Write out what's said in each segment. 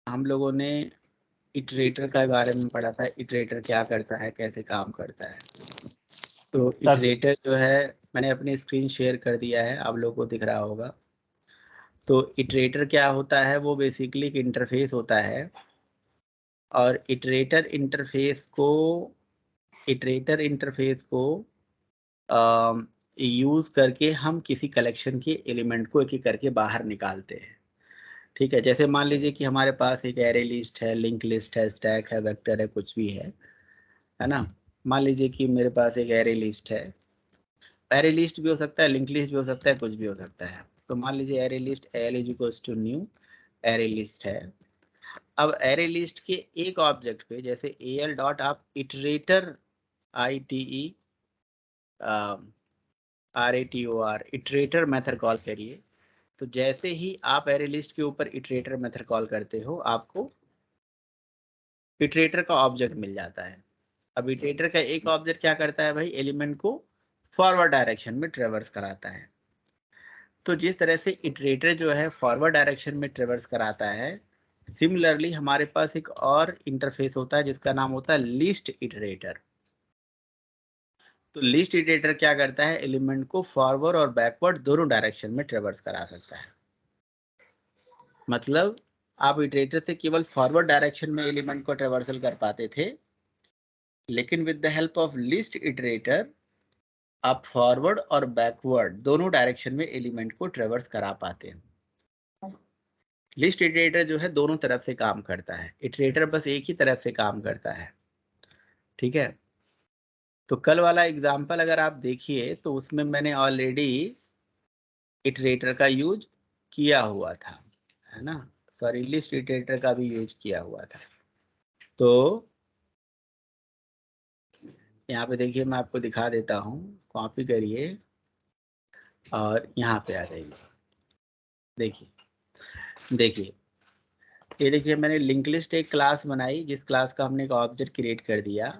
हम लोगों ने इटरेटर के बारे में पढ़ा था। इटरेटर क्या करता है, कैसे काम करता है। तो इटरेटर जो है, मैंने अपनी स्क्रीन शेयर कर दिया है, आप लोगों को दिख रहा होगा। तो इटरेटर क्या होता है, वो बेसिकली एक इंटरफेस होता है। और इटरेटर इंटरफेस को यूज करके हम किसी कलेक्शन के एलिमेंट को एक एक करके बाहर निकालते हैं। ठीक है, जैसे मान लीजिए कि हमारे पास एक एरे लिस्ट है, लिंक लिस्ट है, स्टैक है, वेक्टर है, कुछ भी है ना। मान लीजिए कि मेरे पास एक एरे लिस्ट है। एरे लिस्ट भी हो सकता है, लिंक लिस्ट भी हो सकता है, कुछ भी हो सकता है। तो मान लीजिए array list L is equals to new array list है। अब एरे लिस्ट के एक ऑब्जेक्ट पे जैसे एल डॉट आप iterator ITE RATOR iterator method call करिए। तो जैसे ही आप एरे लिस्ट के ऊपर इटरेटर मेथड कॉल करते हो, आपको इटरेटर का ऑब्जेक्ट मिल जाता है। अब इटरेटर का एक ऑब्जेक्ट क्या करता है भाई, एलिमेंट को फॉरवर्ड डायरेक्शन में ट्रेवर्स कराता है। तो जिस तरह से इटरेटर जो है फॉरवर्ड डायरेक्शन में ट्रेवर्स कराता है, सिमिलरली हमारे पास एक और इंटरफेस होता है जिसका नाम होता है लिस्ट इटरेटर। तो लिस्ट इटरेटर क्या करता है, एलिमेंट को फॉरवर्ड और बैकवर्ड दोनों डायरेक्शन में ट्रेवर्स करा सकता है। मतलब आप इटरेटर से केवल फॉरवर्ड डायरेक्शन में एलिमेंट को ट्रेवर्सल कर पाते थे, लेकिन with the help of list iterator आप फॉरवर्ड और बैकवर्ड दोनों डायरेक्शन में एलिमेंट को ट्रेवर्स करा पाते हैं। लिस्ट इटरेटर जो है दोनों तरफ से काम करता है, इटरेटर बस एक ही तरफ से काम करता है। ठीक है, तो कल वाला एग्जांपल अगर आप देखिए तो उसमें मैंने ऑलरेडी इटरेटर का यूज किया हुआ था, है ना। सॉरी, लिस्ट इटरेटर का भी यूज किया हुआ था। तो यहाँ पे देखिए, मैं आपको दिखा देता हूँ, कॉपी करिए और यहाँ पे आ जाइए। देखिए देखिए, ये देखिए, मैंने लिंक लिस्ट एक क्लास बनाई, जिस क्लास का हमने एक ऑब्जेक्ट क्रिएट कर दिया।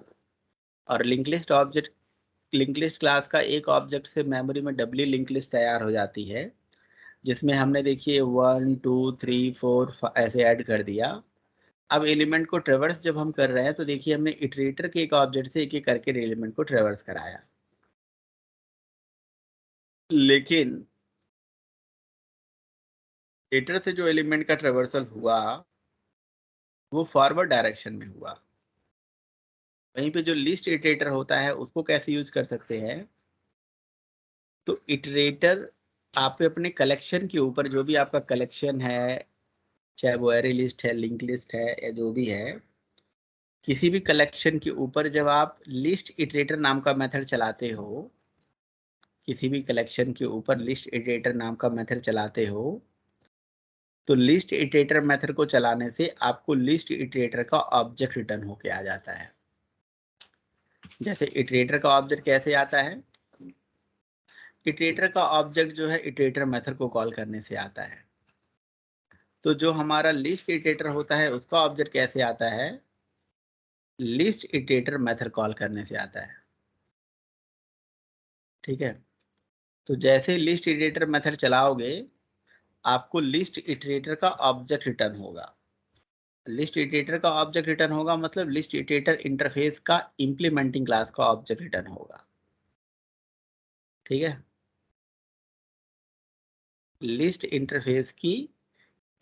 और लिंक लिस्ट क्लास का एक ऑब्जेक्ट से मेमोरी में डब्ल्यू लिंक लिस्ट तैयार हो जाती है, जिसमें हमने देखिए 1 2 3 4 ऐसे ऐड कर दिया। अब एलिमेंट को ट्रेवर्स जब हम कर रहे हैं तो देखिए हमने इटरेटर के एक ऑब्जेक्ट से एक एक करके एलिमेंट को ट्रेवर्स कराया, लेकिन इटरेटर से जो एलिमेंट का ट्रेवर्सल हुआ वो फॉरवर्ड डायरेक्शन में हुआ। वहीं पे जो लिस्ट इटरेटर होता है उसको कैसे यूज कर सकते हैं, तो इटरेटर आप अपने कलेक्शन के ऊपर, जो भी आपका कलेक्शन है, चाहे वो एरे लिस्ट है, लिंक लिस्ट है, या जो भी है, किसी भी कलेक्शन के ऊपर जब आप लिस्ट इटरेटर नाम का मेथड चलाते हो, किसी भी कलेक्शन के ऊपर लिस्ट इटरेटर नाम का मेथड चलाते हो, तो लिस्ट इटरेटर मेथड को चलाने से आपको लिस्ट इटरेटर का ऑब्जेक्ट रिटर्न होके आ जाता है। जैसे इटरेटर का ऑब्जेक्ट कैसे आता है, इटरेटर का ऑब्जेक्ट जो है इटरेटर मेथड को कॉल करने से आता है। तो जो हमारा लिस्ट इटरेटर होता है उसका ऑब्जेक्ट कैसे आता है, लिस्ट इटरेटर मेथड कॉल करने से आता है। ठीक है, तो जैसे लिस्ट इटरेटर मेथड चलाओगे, आपको लिस्ट इटरेटर का ऑब्जेक्ट रिटर्न होगा। लिस्ट इटरेटर का ऑब्जेक्ट रिटर्न होगा मतलब लिस्ट इटरेटर इंटरफेस का इंप्लीमेंटिंग क्लास का ऑब्जेक्ट रिटर्न होगा। ठीक है, लिस्ट इंटरफेस की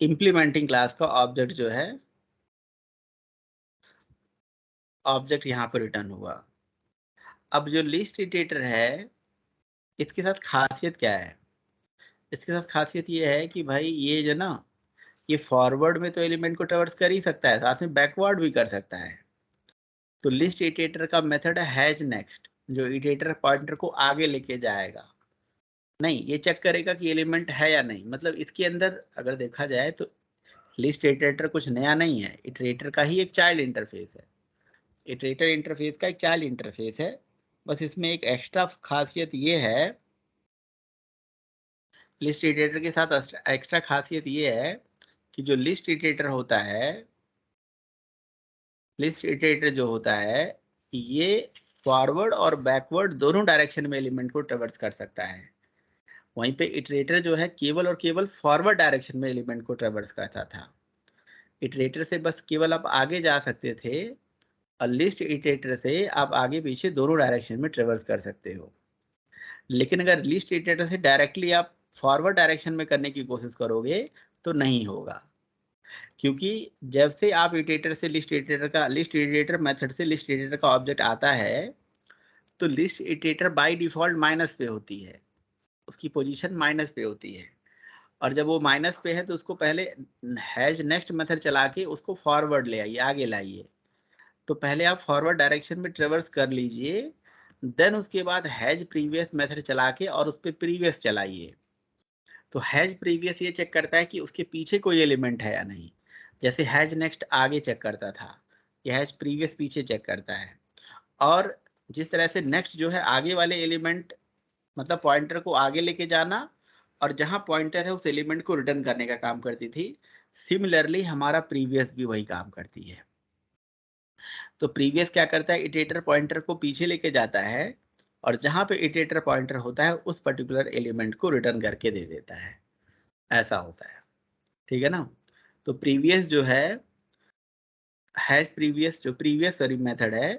इंप्लीमेंटिंग क्लास का ऑब्जेक्ट जो है, ऑब्जेक्ट यहाँ पर रिटर्न हुआ। अब जो लिस्ट इटरेटर है, इसके साथ खासियत क्या है, इसके साथ खासियत ये है कि भाई ये जो ना, ये फॉरवर्ड में तो एलिमेंट को ट्रेवर्स कर ही सकता है, साथ में बैकवर्ड भी कर सकता है। तो लिस्ट इटरेटर का मेथड है हैज नेक्स्ट, जो इटरेटर पॉइंटर को आगे लेके जाएगा। नहीं, ये चेक करेगा कि एलिमेंट है या नहीं। मतलब इसके अंदर अगर देखा जाए तो लिस्ट इटरेटर कुछ नया नहीं है, इटरेटर का ही एक चाइल्ड इंटरफेस है। इटरेटर इंटरफेस का एक चाइल्ड इंटरफेस है। बस इसमें एक एक्स्ट्रा खासियत ये है, लिस्ट इटरेटर के साथ एक्स्ट्रा खासियत ये है कि जो लिस्ट इटरेटर होता है, लिस्ट इटरेटर जो होता है, ये फॉरवर्ड और बैकवर्ड दोनों डायरेक्शन में एलिमेंट को ट्रेवर्स कर सकता है। वहीं पे इटरेटर जो है केवल और केवल फॉरवर्ड डायरेक्शन में एलिमेंट को ट्रेवर्स करता था। इटरेटर से बस केवल आप आगे जा सकते थे और लिस्ट इटरेटर से आप आगे पीछे दोनों डायरेक्शन में ट्रेवर्स कर सकते हो। लेकिन अगर लिस्ट इटरेटर से डायरेक्टली आप फॉरवर्ड डायरेक्शन में करने की कोशिश करोगे तो नहीं होगा, क्योंकि जब से आप इटरेटर से लिस्ट इटरेटर मेथड से लिस्ट इटरेटर का ऑब्जेक्ट आता है तो list iterator by default minus पे होती है, उसकी पोजीशन माइनस पे होती है। और जब वो माइनस पे है तो उसको पहले हैज नेक्स्ट मेथड चला के उसको फॉरवर्ड ले आइए, आगे लाइए। तो पहले आप फॉरवर्ड डायरेक्शन में ट्रेवर्स कर लीजिए, देन उसके बाद हैज प्रीवियस मेथड चला के और उस पर प्रीवियस चलाइए। तो हैज प्रीवियस ये चेक करता है कि उसके पीछे कोई एलिमेंट है या नहीं, जैसे हैज नेक्स्ट आगे चेक करता था, ये हैज प्रीवियस पीछे चेक करता है। और जिस तरह से नेक्स्ट जो है आगे वाले एलिमेंट मतलब पॉइंटर को आगे लेके जाना और जहां पॉइंटर है उस एलिमेंट को रिटर्न करने का काम करती थी, सिमिलरली हमारा प्रीवियस भी वही काम करती है। तो प्रीवियस क्या करता है, इटरेटर पॉइंटर को पीछे लेके जाता है और जहां पे इटरेटर पॉइंटर होता है उस पर्टिकुलर एलिमेंट को रिटर्न करके दे देता है, ऐसा होता है। ठीक है ना। तो प्रीवियस जो है हैज प्रीवियस जो प्रीवियस सॉरी मेथड है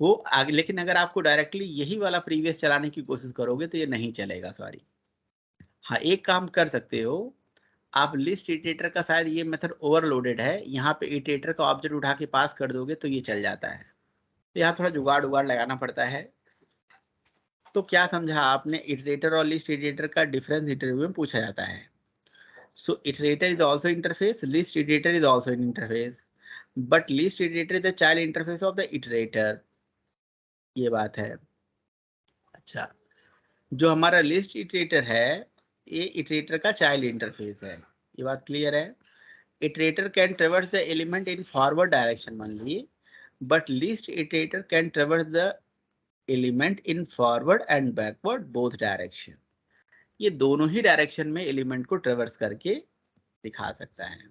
वो आगे, लेकिन अगर आपको डायरेक्टली यही वाला प्रीवियस चलाने की कोशिश करोगे तो ये नहीं चलेगा, सॉरी। हाँ, एक काम कर सकते हो आप, लिस्ट इटरेटर का शायद ये मेथड ओवरलोडेड है, यहाँ पे इटरेटर का ऑब्जेक्ट उठा के पास कर दोगे तो ये चल जाता है। तो यहाँ थोड़ा जुगाड़ उगाड़ लगाना पड़ता है। तो क्या समझा आपने, इटरेटर और लिस्ट इटरेटर का डिफरेंस इंटरव्यू में पूछा जाता है। So iterator is also interface, list iterator is also an interface, but list iterator is the child interface of the iterator, ये बात है। अच्छा, जो हमारा लिस्ट इटरेटर है ये इटरेटर का चाइल्ड इंटरफेस है, ये बात क्लियर है। Iterator can traverse the element in forward direction only, but least iterator can traverse the element in forward and backward both direction. ये दोनों ही डायरेक्शन में एलिमेंट को ट्रेवर्स करके दिखा सकता है।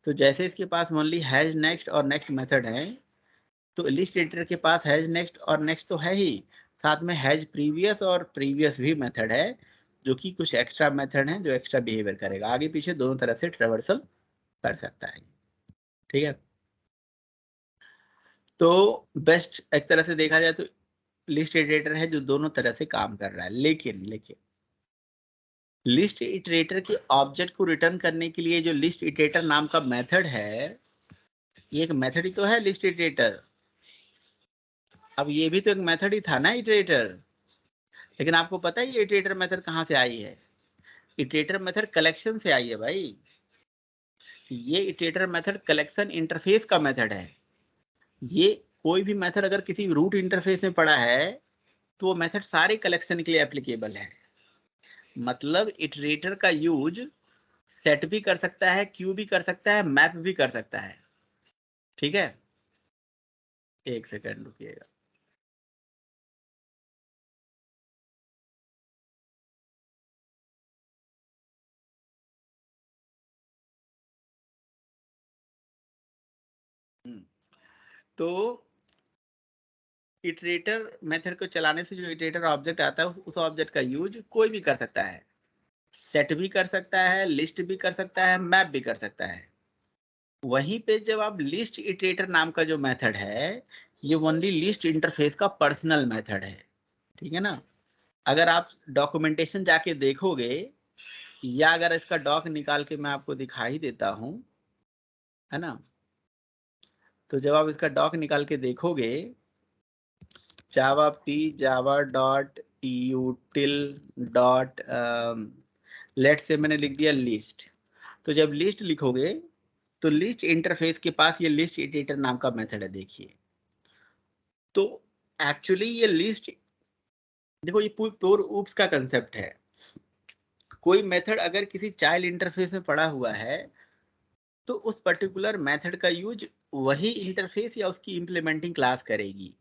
तो जैसे इसके पास ओनली हैज नेक्स्ट और नेक्स्ट मेथड है, तो लिस्ट इटरेटर के पास हैज नेक्स्ट और नेक्स्ट तो है ही, साथ में हैज प्रीवियस और प्रीवियस भी मेथड है, जो कि कुछ एक्स्ट्रा मेथड है जो एक्स्ट्रा बिहेवियर करेगा, आगे पीछे दोनों तरफ से ट्रेवर्सल कर सकता है। ठीक है। तो बेस्ट एक तरह से देखा जाए तो लिस्ट इटरेटर है जो दोनों तरह से काम कर रहा है, लेकिन लिस्ट इटरेटर के ऑब्जेक्ट को रिटर्न करने के लिए जो लिस्ट इटरेटर नाम का मेथड है, ये एक मेथड ही तो है लिस्ट इटरेटर। अब ये भी तो एक मेथड ही था ना इटरेटर, लेकिन आपको पता है ये इटरेटर मेथड कहाँ से आई है? इटरेटर मेथड कलेक्शन से आई है भाई। ये इटरेटर मेथड कलेक्शन इंटरफेस का मेथड है। ये कोई भी मेथड अगर किसी रूट इंटरफेस में पड़ा है तो वो मेथड सारे कलेक्शन के लिए एप्लीकेबल है। मतलब इटरेटर का यूज सेट भी कर सकता है, क्यू भी कर सकता है, मैप भी कर सकता है। ठीक है, एक सेकंड रुकिएगा। तो इटरेटर मेथड को चलाने से जो इटरेटर ऑब्जेक्ट आता है उस ऑब्जेक्ट का यूज कोई भी कर सकता है, सेट भी कर सकता है, लिस्ट भी कर सकता है, मैप भी कर सकता है। वहीं पे जब आप लिस्ट इटरेटर नाम का जो मेथड है, ये ओनली लिस्ट इंटरफेस का पर्सनल मेथड है। ठीक है ना। अगर आप डॉक्यूमेंटेशन जाके देखोगे, या अगर इसका डॉक निकाल के मैं आपको दिखा ही देता हूं, है ना, तो जब आप इसका डॉक निकाल के देखोगे, Java P Java dot util dot let से मैंने लिख दिया लिस्ट। तो जब लिस्ट लिखोगे तो लिस्ट इंटरफेस के पास ये लिस्ट इटरेटर नाम का मेथड है, देखिए। तो एक्चुअली ये लिस्ट, देखो ये प्योर ऊप्स का कंसेप्ट है। कोई मेथड अगर किसी चाइल्ड इंटरफेस में पड़ा हुआ है तो उस पर्टिकुलर मेथड का यूज वही इंटरफेस या उसकी इंप्लीमेंटिंग क्लास करेगी।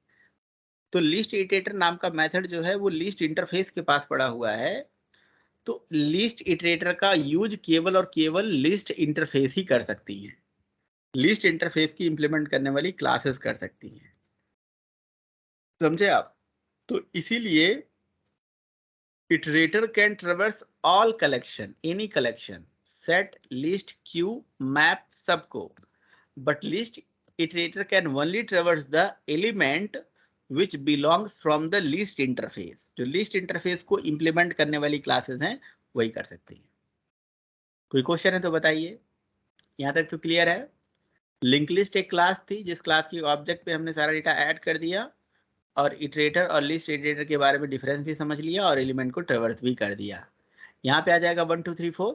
तो लिस्ट इटरेटर नाम का मेथड जो है वो लिस्ट इंटरफेस के पास पड़ा हुआ है, तो लिस्ट इटरेटर का यूज केवल और केवल लिस्ट इंटरफेस ही कर सकती है, लिस्ट इंटरफेस की इंप्लीमेंट करने वाली क्लासेस कर सकती हैं। समझे आप? तो इसीलिए iterator can traverse all collection, any collection, set list queue map सबको, but list iterator can only traverse the element which belongs from the list interface. जो लिस्ट इंटरफेस को इंप्लीमेंट करने वाली क्लासेस हैं वही कर सकती है। कोई क्वेश्चन है तो बताइए, यहाँ तक तो क्लियर है। लिंक लिस्ट एक क्लास थी जिस क्लास की ऑब्जेक्ट पे हमने सारा डेटा ऐड कर दिया, और इटरेटर और लिस्ट इटरेटर के बारे में डिफरेंस भी समझ लिया और एलिमेंट को ट्रेवर्स भी कर दिया। यहाँ पे आ जाएगा 1 2 3 4,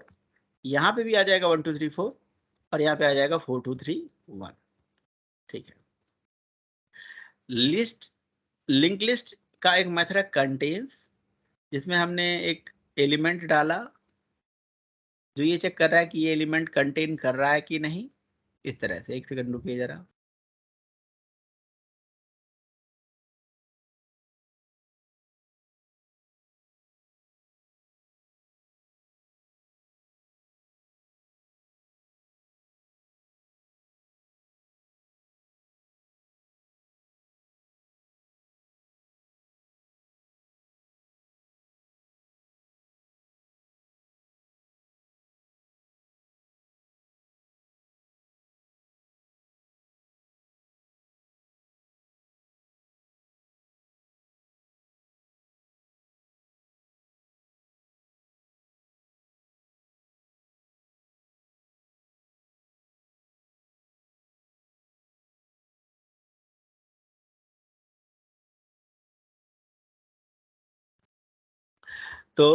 यहाँ पे भी आ जाएगा 1 2 3 4, और यहाँ पे आ जाएगा 4 2 3 1। ठीक है। लिस्ट लिंक लिस्ट का एक मेथड है कंटेन्स, जिसमें हमने एक एलिमेंट डाला जो ये चेक कर रहा है कि ये एलिमेंट कंटेन कर रहा है कि नहीं। इस तरह से, एक सेकंड रुकिए जरा। तो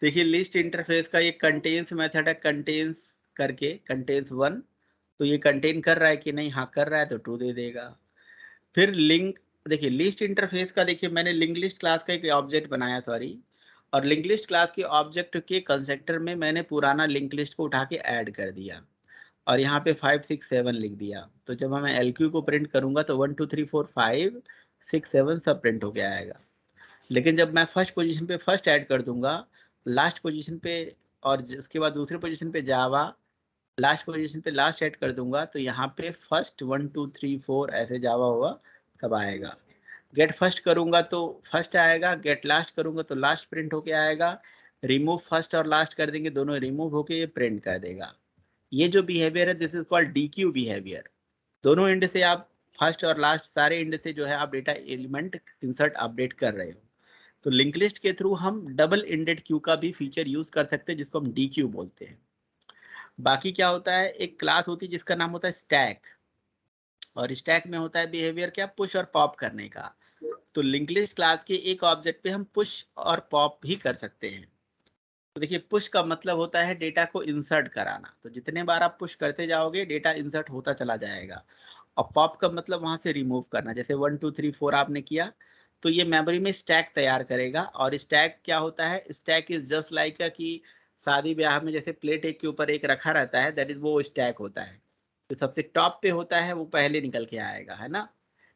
देखिए, लिस्ट इंटरफेस का ये कंटेन्स मेथड है, कंटेन्स करके, कंटेन्स 1। तो ये कंटेन कर रहा है कि नहीं, हाँ कर रहा है तो ट्रू दे देगा। फिर लिंक, देखिए लिस्ट इंटरफेस का, देखिए मैंने लिंक लिस्ट क्लास का एक ऑब्जेक्ट बनाया, सॉरी, और लिंक लिस्ट क्लास के ऑब्जेक्ट के कंस्ट्रक्टर में मैंने पुराना लिंक लिस्ट को उठा के ऐड कर दिया, और यहाँ पे 5 6 7 लिख दिया। तो जब मैं LQ को प्रिंट करूंगा तो 1 2 3 4 5 6 7 सब प्रिंट होके आएगा। लेकिन जब मैं फर्स्ट पोजीशन पे फर्स्ट ऐड कर दूंगा, लास्ट पोजीशन पे, और उसके बाद दूसरे पोजीशन पे जावा, लास्ट पोजीशन पे लास्ट ऐड कर दूंगा, तो यहाँ पे फर्स्ट 1 2 3 4 ऐसे जावा हुआ सब आएगा। गेट फर्स्ट करूंगा तो फर्स्ट आएगा, गेट लास्ट करूंगा तो लास्ट प्रिंट होके आएगा, रिमूव फर्स्ट और लास्ट कर देंगे, दोनों रिमूव होके ये प्रिंट कर देगा। ये जो बिहेवियर है, this is called DQ behaviour. दोनों एंड से आप, फर्स्ट और लास्ट सारे एंड से जो है आप डेटा एलिमेंट इंसर्ट अपडेट कर रहे हो। तो लिंक लिस्ट के थ्रू हम डबल एंडेड क्यू का भी फीचर यूज कर सकते हैं, जिसको हम DQ बोलते हैं। बाकी क्या होता है, एक क्लास होती है जिसका नाम होता है स्टैक, और स्टैक में होता है बिहेवियर क्या, पुश और पॉप करने का। तो लिंक लिस्ट क्लास के एक ऑब्जेक्ट पे हम पुश और पॉप भी कर सकते हैं। तो देखिए, पुश का मतलब होता है डेटा को इंसर्ट कराना, तो जितने बार आप पुश करते जाओगे डेटा इंसर्ट होता चला जाएगा। और पॉप का मतलब वहां से रिमूव करना, जैसे 1 2 3 4 आपने किया तो ये मेमोरी में स्टैक तैयार करेगा। और स्टैक क्या होता है, स्टैक इज जस्ट लाइक कि शादी ब्याह में जैसे प्लेट एक के ऊपर एक रखा रहता है, दैट इज वो स्टैक होता है। तो सबसे टॉप पे होता है वो पहले निकल के आएगा, है ना।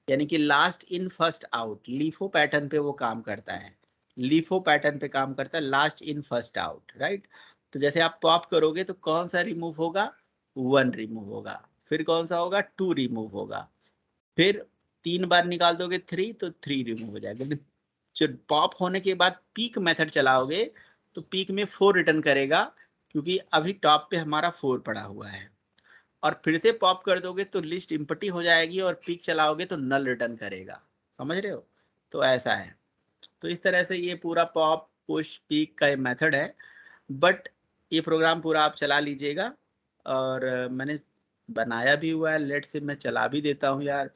यानी कि last in first out, LIFO pattern पे वो काम करता है, लीफो पैटर्न पे काम करता है, last in first out, right. तो जैसे आप पॉप करोगे तो कौन सा रिमूव होगा, 1 रिमूव होगा, फिर कौन सा होगा, 2 रिमूव होगा, फिर 3 बार निकाल दोगे 3 तो 3 रिमूव हो जाएगा। लेकिन जब पॉप होने के बाद पीक मेथड चलाओगे तो पीक में 4 रिटर्न करेगा, क्योंकि अभी टॉप पे हमारा 4 पड़ा हुआ है। और फिर से पॉप कर दोगे तो लिस्ट इम्पटी हो जाएगी, और पीक चलाओगे तो नल रिटर्न करेगा। समझ रहे हो, तो ऐसा है। तो इस तरह से ये पूरा पॉप पुश पीक का मेथड है। बट ये प्रोग्राम पूरा आप चला लीजिएगा, और मैंने बनाया भी हुआ है, लेट से मैं चला भी देता हूँ यार,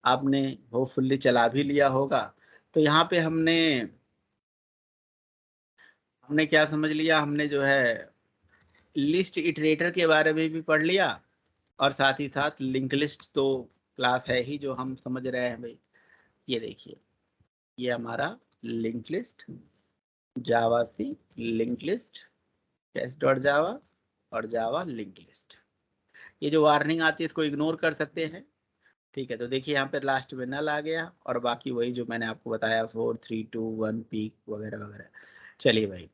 आपने होपफुली चला भी लिया होगा। तो यहाँ पे हमने हमने क्या समझ लिया, हमने जो है लिस्ट इटरेटर के बारे में भी पढ़ लिया, और साथ ही साथ लिंक लिस्ट तो क्लास है ही जो हम समझ रहे हैं भाई। ये देखिए, ये हमारा link list, javac link list, test dot Java, और जावा लिंक लिस्ट। ये जो वार्निंग आती है इसको इग्नोर कर सकते हैं। ठीक है, तो देखिए यहाँ पे लास्ट में नल आ गया, और बाकी वही जो मैंने आपको बताया 4 3 2 1 पीक वगैरह वगैरह। चलिए भाई,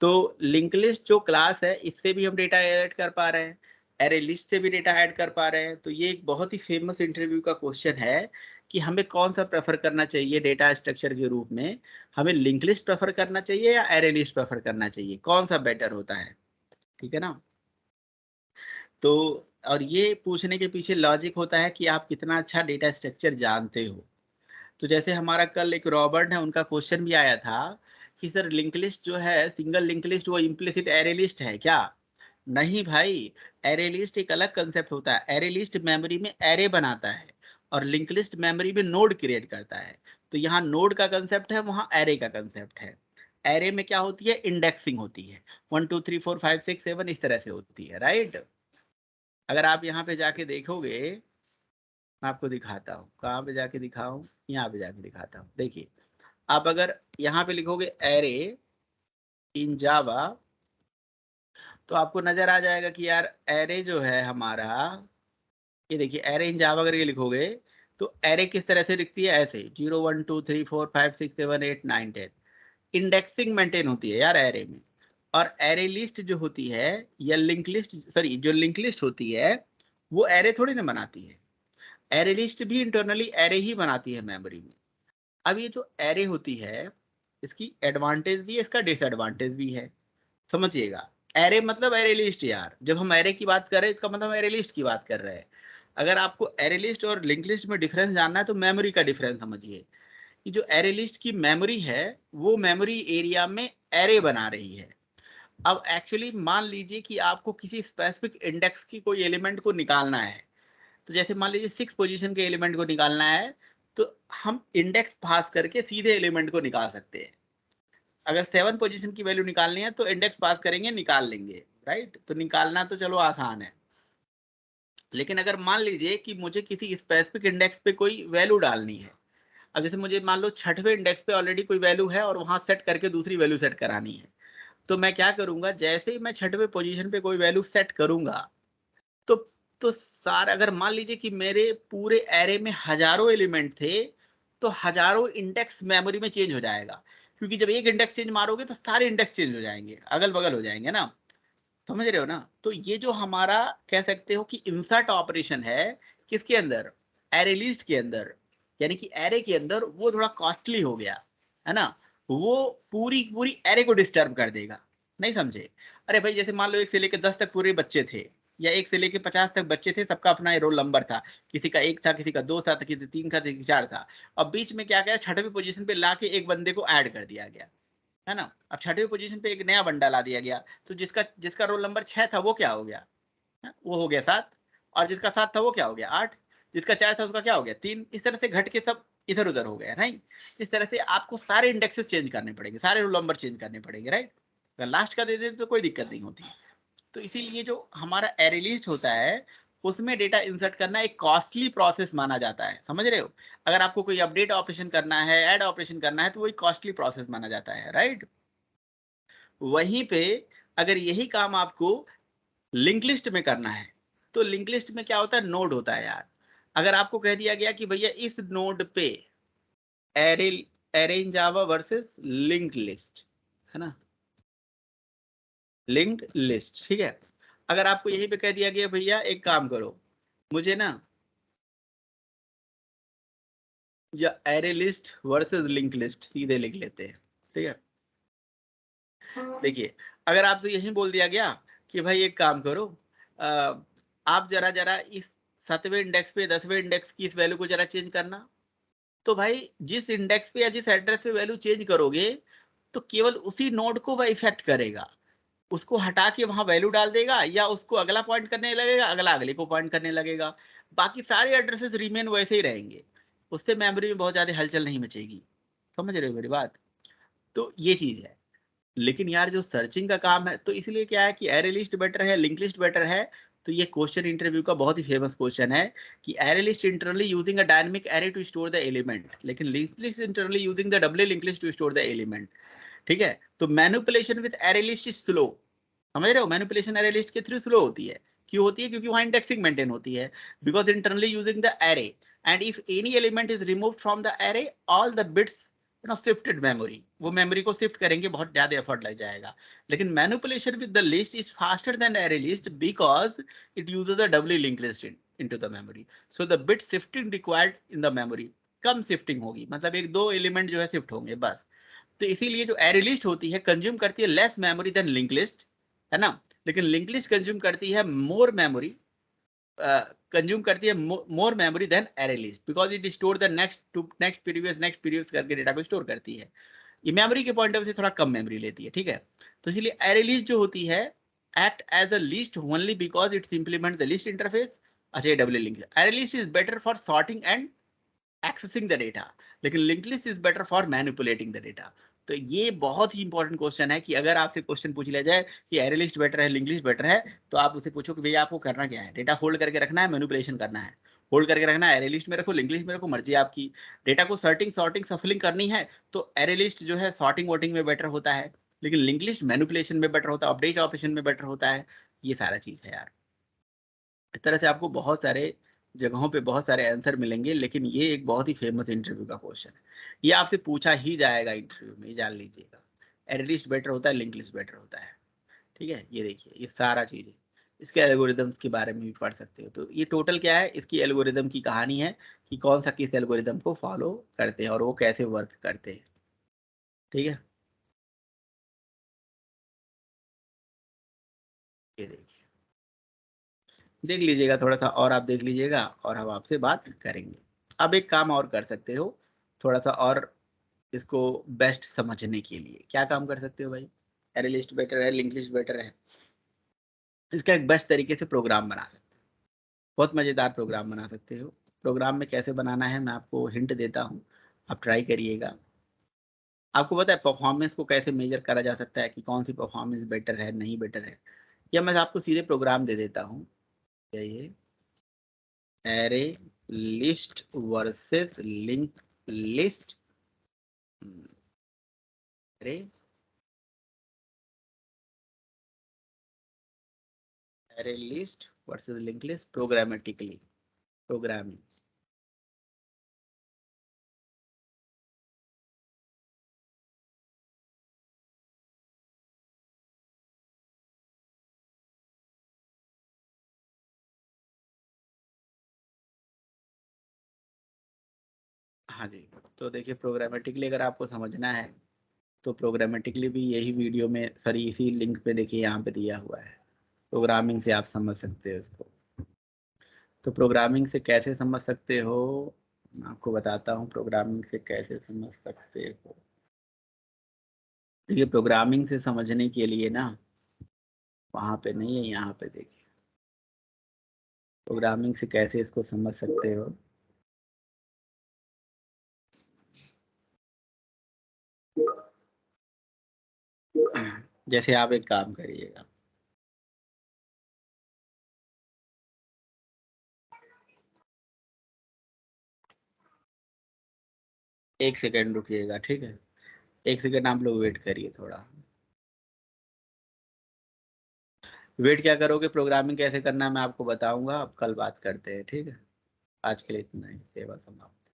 तो लिंक लिस्ट जो क्लास है इससे भी हम डेटा ऐड कर पा रहे हैं, एरे लिस्ट से भी डेटा ऐड कर पा रहे हैं। तो ये एक बहुत ही फेमस इंटरव्यू का क्वेश्चन है कि हमें कौन सा प्रेफर करना चाहिए डेटा स्ट्रक्चर के रूप में, हमें लिंक लिस्ट प्रेफर करना चाहिए या एरे लिस्ट प्रेफर करना चाहिए, कौन सा बेटर होता है, ठीक है ना। तो और ये पूछने के पीछे लॉजिक होता है कि आप कितना अच्छा डेटा स्ट्रक्चर जानते हो। तो जैसे हमारा कल एक रॉबर्ट है, उनका क्वेश्चन भी आया था कि सर लिंक लिस्ट जो है, सिंगल लिंक लिस्ट, वो इम्प्लिसिट एरे लिस्ट है क्या? नहीं भाई, एरे लिस्ट एक अलग कंसेप्ट होता है। एरे लिस्ट मेमोरी में एरे बनाता है और लिंक लिस्ट मेमोरी में नोड क्रिएट करता है। तो यहाँ नोड का कंसेप्ट है, वहाँ एरे का कंसेप्ट है। एरे में क्या होती है? इंडेक्सिंग होती है, 1 2 3 4 5 6 7 इस तरह से होती है, राइट। अगर आप यहाँ पे जाके देखोगे, मैं आपको दिखाता हूँ, कहाँ पे जाके दिखाऊं, यहाँ पे जाके दिखाता हूँ। देखिए, आप अगर यहाँ पे लिखोगे एरे इन जावा, तो आपको नजर आ जाएगा कि यार एरे जो है हमारा, ये देखिए एरे इन जावा करके लिखोगे तो एरे किस तरह से दिखती है, ऐसे 0 1 2 3 4 5 6 7 8 9 10। इंडेक्सिंग मेंटेन होती है यार एरे में। और एरे लिस्ट जो होती है, या लिंक लिस्ट, सॉरी, जो लिंक लिस्ट होती है वो एरे थोड़ी ना बनाती है। एरे लिस्ट भी इंटरनली एरे ही बनाती है मेमोरी में। अब ये जो एरे होती है, इसकी एडवांटेज भी है, इसका डिसएडवांटेज भी है, समझिएगा। एरे मतलब एरे लिस्ट यार, जब हम एरे की बात कर रहे हैं इसका मतलब एरे लिस्ट की बात कर रहे हैं। अगर आपको एरे लिस्ट और लिंक लिस्ट में डिफरेंस जानना है तो मेमोरी का डिफरेंस समझिए कि जो एरे लिस्ट की मेमोरी है वो मेमोरी एरिया में एरे बना रही है। अब एक्चुअली मान लीजिए कि आपको किसी स्पेसिफिक इंडेक्स की कोई एलिमेंट को निकालना है, तो जैसे मान लीजिए 6 पोजीशन के एलिमेंट को निकालना है, तो हम इंडेक्स पास करके सीधे एलिमेंट को निकाल सकते हैं। अगर 7 पोजीशन की वैल्यू निकालनी है तो इंडेक्स पास करेंगे, निकाल लेंगे, राइट। तो निकालना तो चलो आसान है, लेकिन अगर मान लीजिए कि मुझे किसी स्पेसिफिक इंडेक्स पे कोई वैल्यू डालनी है, अब जैसे मुझे मान लो 6वें इंडेक्स पे ऑलरेडी कोई वैल्यू है और वहां सेट करके दूसरी वैल्यू सेट करानी है, तो मैं क्या करूंगा, जैसे ही मैं 6वें पोजीशन पे कोई वैल्यू सेट करूंगा, तो तो सारा, अगर मान लीजिए कि मेरे पूरे एरे में हजारों एलिमेंट थे, तो हजारों इंडेक्स मेमोरी में चेंज हो जाएगा, क्योंकि जब एक इंडेक्स चेंज मारोगे तो सारे इंडेक्स चेंज हो जाएंगे, अगल बगल हो जाएंगे ना, समझ रहे हो ना। तो ये जो हमारा कह सकते हो कि इंसर्ट ऑपरेशन है, किसके अंदर, एरे लिस्ट के अंदर, यानी कि एरे के अंदर, वो थोड़ा कॉस्टली हो गया है ना। वो पूरी पूरी एरे को डिस्टर्ब कर देगा, नहीं समझे। अरे भाई, जैसे मान लो 1 से लेकर 10 तक पूरे बच्चे थे, या 1 से लेकर 50 तक बच्चे थे, सबका अपना रोल नंबर था, किसी का 1 था, किसी का 2 था, किसी का 3 था, किसी का 4 था। और बीच में क्या गया, 6वीं पोजीशन पे लाके एक बंदे को ऐड कर दिया गया, है ना। अब 6वीं पोजीशन पे एक नया बंदा ला दिया गया, तो जिसका जिसका रोल नंबर 6 था वो क्या हो गया, वो हो गया 7, और जिसका 7 था वो क्या हो गया 8, जिसका 4 था उसका क्या हो गया 3, इस तरह से घट के सब इधर उधर हो गया, नहीं। इस तरह से आपको सारे इंडेक्सेस चेंज करने पड़ेंगे, सारे रोल नंबर चेंज करने पड़ेंगे, राइट। अगर लास्ट का दे देते तो कोई दिक्कत नहीं होती। तो इसीलिए जो हमारा एरे लिस्ट होता है, उसमें डेटा इंसर्ट करना एक कॉस्टली प्रोसेस माना जाता है, समझ रहे हो। अगर आपको कोई अपडेट ऑपरेशन करना है, ऐड ऑपरेशन करना है, तो वो एक कॉस्टली प्रोसेस माना जाता है, राइट। वहीं पे अगर यही काम आपको लिंक लिस्ट में करना है, तो लिंक लिस्ट में क्या होता है, नोड होता है यार। अगर आपको कह दिया गया कि भैया इस नोड पे एरे एरे इन जावा वर्सेस लिंक लिस्ट, है ना, लिंक्ड लिस्ट, ठीक है। अगर आपको यहीं पे कह दिया गया भैया एक काम करो, मुझे ना, या array list versus link list सीधे लिख लेते हैं, ठीक है। देखिए, अगर आपसे यही बोल दिया गया कि भाई एक काम करो, आप जरा जरा इस 7वें इंडेक्स पे 10वें इंडेक्स की इस वैल्यू को जरा चेंज करना, तो भाई जिस इंडेक्स पे या जिस एड्रेस पे वैल्यू चेंज करोगे, तो केवल उसी नोड को वह इफेक्ट करेगा, उसको हटा के वहां वैल्यू डाल देगा, या उसको अगला पॉइंट करने लगेगा, अगला अगले को पॉइंट करने लगेगा। बाकी सारे एड्रेसेस रिमेन वैसे ही रहेंगे, उससे मेमोरी में बहुत ज्यादा हलचल नहीं मचेगी, समझ रहे हो मेरी बात। तो ये चीज है। लेकिन यार जो सर्चिंग का काम है, तो इसलिए क्या है कि एरे लिस्ट बेटर है, लिंक लिस्ट बेटर है। तो ये क्वेश्चन इंटरव्यू का बहुत ही फेमस क्वेश्चन है कि array list internally using a dynamic array to store the element, लेकिन link list internally using the double link list to store the element, ठीक है। तो manipulation with array list is slow, समझ रहे हो। Manipulation array list के through slow होती है, क्यों होती है, क्योंकि वहां इंडेक्सिंग मेंटेन होती है, because internally using the array, and if any element is removed from the array, all the bits shifted memory, वो मेमोरी को शिफ्ट करेंगे, बहुत ज्यादा एफर्ट लग जाएगा। लेकिन manipulation with the list is faster than array list because it uses a doubly link list into the memory, so the bit shifting required in the memory कम shifting होगी, मतलब एक दो एलिमेंट जो है शिफ्ट होंगे बस। तो इसीलिए जो एरे लिस्ट होती है कंज्यूम करती है less memory than link list, है ना, लेकिन लिंक लिस्ट कंज्यूम करती है मोर मेमोरी, कंज्यूम करती है more memory than array list, because it store the next to next previous करके डेटा को स्टोर करती है। ये मेमोरी के पॉइंट ऑफ व्यू से थोड़ा कम मेमोरी लेती है, ठीक है। तो इसलिए एरे लिस्ट जो होती है act as a list only because it's implement the list interface. अच्छा, ये W link, array list is better for sorting and accessing the data, लेकिन link list is better for manipulating the data. तो ये बहुत ही important question है कि अगर आपसे क्वेश्चन पूछ लिया जाए कि एरे लिस्ट बेटर है लिंक लिस्ट बेटर है, तो आप उसे पूछो कि भैया आपको करना क्या है, डेटा होल्ड करके रखना है, मैनिपुलेशन करना है। होल्ड करके रखना है, एरे लिस्ट में रखो, लिंक लिस्ट में रखो, मर्जी आपकी। डेटा को सॉर्टिंग सफलिंग करनी है तो एरे लिस्ट जो है सॉर्टिंग वोटिंग में बेटर होता है, लेकिन लिंक लिस्ट मैनिपुलेशन में बेटर होता है, अपडेट ऑपरेशन में बेटर होता है। ये सारा चीज है यार। इस तरह से आपको बहुत सारे जगहों पे बहुत सारे आंसर मिलेंगे, लेकिन ये एक बहुत ही फेमस इंटरव्यू का क्वेश्चन है। ये आपसे पूछा ही जाएगा इंटरव्यू में, जान लीजिएगा। एरे लिस्ट बेटर होता है, लिंक लिस्ट बेटर होता है, ठीक है। ये देखिए, ये सारा चीज है। इसके एल्गोरिदम्स के बारे में भी पढ़ सकते हो। तो ये टोटल क्या है, इसकी एल्गोरिदम की कहानी है कि कौन सा किस एल्गोरिदम को फॉलो करते हैं और वो कैसे वर्क करते हैं, ठीक है। ये देखिए, देख लीजिएगा थोड़ा सा और आप देख लीजिएगा और हम आपसे बात करेंगे। अब एक काम और कर सकते हो, थोड़ा सा और इसको बेस्ट समझने के लिए क्या काम कर सकते हो भाई। एरे लिस्ट बेटर है, लिंक लिस्ट बेटर है, इसका एक बेस्ट तरीके से प्रोग्राम बना सकते हो। बहुत मजेदार प्रोग्राम बना सकते हो। प्रोग्राम में कैसे बनाना है मैं आपको हिंट देता हूँ, आप ट्राई करिएगा। आपको पता है परफॉर्मेंस को कैसे मेजर करा जा सकता है कि कौन सी परफॉर्मेंस बेटर है नहीं बेटर है, या मैं आपको सीधे प्रोग्राम दे देता हूँ। ये array list versus link list, array array list versus link list programmatically, programming. हाँ जी, तो देखिए प्रोग्रामेटिकली अगर आपको समझना है तो प्रोग्रामेटिकली भी यही वीडियो में, सॉरी इसी लिंक पे देखिए यहाँ पे दिया हुआ है। प्रोग्रामिंग से आप समझ सकते हो इसको। तो प्रोग्रामिंग से कैसे समझ सकते हो, मैं आपको बताता हूँ प्रोग्रामिंग से कैसे समझ सकते हो। देखिए प्रोग्रामिंग से समझने के लिए ना, वहाँ पे नहीं है, यहाँ पे देखिए प्रोग्रामिंग से कैसे इसको समझ सकते हो। जैसे आप एक काम करिएगा, एक सेकेंड रुकिएगा, ठीक है। एक सेकेंड आप लोग वेट करिए थोड़ा। वेट क्या करोगे, प्रोग्रामिंग कैसे करना है मैं आपको बताऊंगा, अब कल बात करते हैं, ठीक है। आज के लिए इतना ही, सेवा समाप्त।